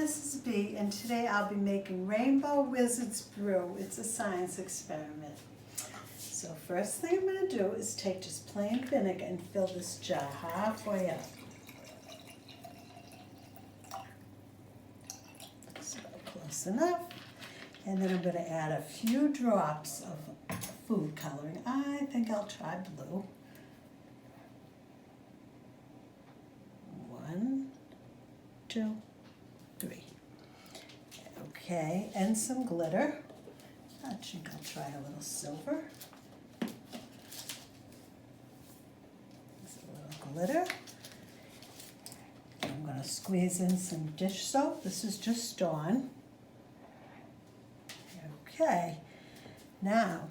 Mrs. B, and today I'll be making Rainbow Wizard's Brew. It's a science experiment. So first thing I'm going to do is take just plain vinegar and fill this jar halfway up. So close enough. And then I'm going to add a few drops of food coloring. I think I'll try blue. 1, 2, 3. Okay, and some glitter. I think I'll try a little silver. There's a little glitter. I'm going to squeeze in some dish soap. This is just Dawn. Okay, now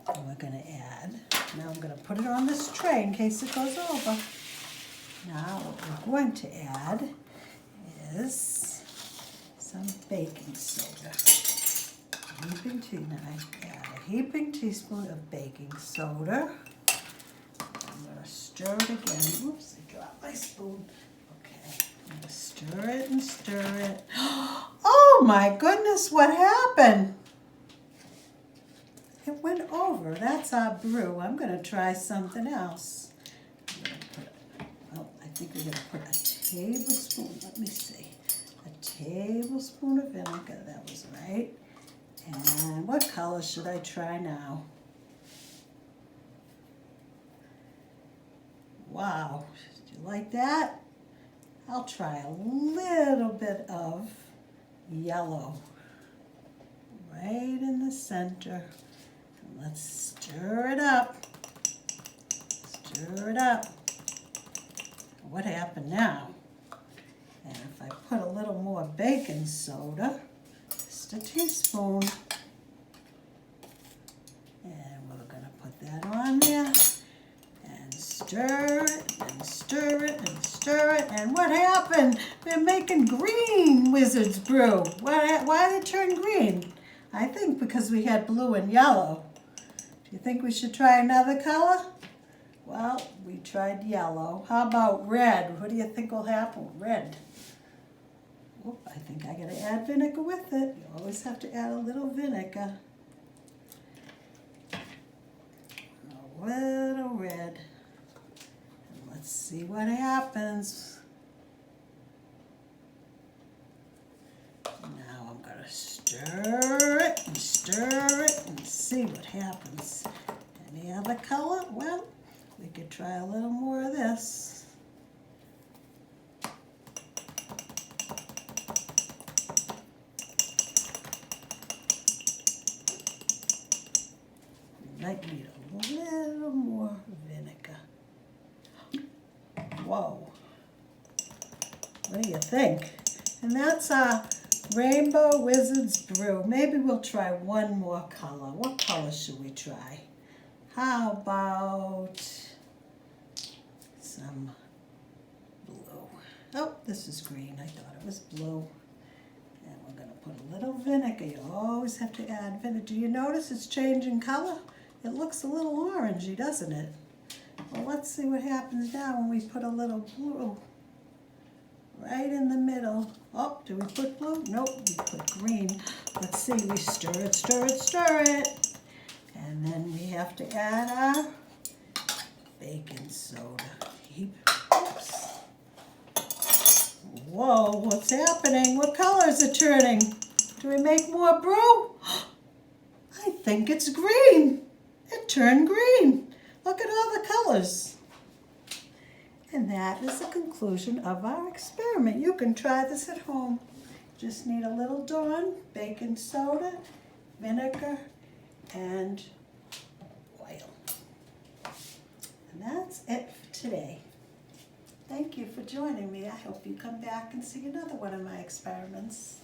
we're going to add, now I'm going to put it on this tray in case it goes over. Now what we're going to add is some baking soda. Add a heaping teaspoon of baking soda. I'm going to stir it again. Oops, I dropped my spoon. Okay, I'm going to stir it and stir it. Oh my goodness, what happened? It went over. That's our brew. I'm going to try something else. I think we're going to put a tablespoon, let me see, a tablespoon of vinegar, that was right. And what color should I try now? Wow, do you like that? I'll try a little bit of yellow right in the center. And let's stir it up. Stir it up. What happened now? And if I put a little more baking soda, just a teaspoon, and we're going to put that on there, and stir it, and stir it, and stir it, and what happened? We're making green Wizard's Brew. Why did it turn green? I think because we had blue and yellow. Do you think we should try another color? Well, we tried yellow. How about red? What do you think will happen with red? Oop, I think I gotta add vinegar with it. You always have to add a little vinegar. A little red. And let's see what happens. Now I'm gonna stir it and see what happens. Any other color? Well, we could try a little more of this. We might need a little more vinegar. Whoa. What do you think? And that's our Rainbow Wizard's Brew. Maybe we'll try one more color. What color should we try? How about some blue? Oh, this is green. I thought it was blue. And we're going to put a little vinegar. You always have to add vinegar. Do you notice it's changing color? It looks a little orangey, doesn't it? Well, let's see what happens now when we put a little blue right in the middle. Oh, do we put blue? Nope, we put green. Let's see. We stir it, stir it, stir it. And then we have to add our baking soda. Oops. Whoa, what's happening? What color is it turning? Do we make more brew? I think it's green. It turned green. Look at all the colors. And that is the conclusion of our experiment. You can try this at home. Just need a little Dawn, baking soda, vinegar, and oil. And that's it for today. Thank you for joining me. I hope you come back and see another one of my experiments.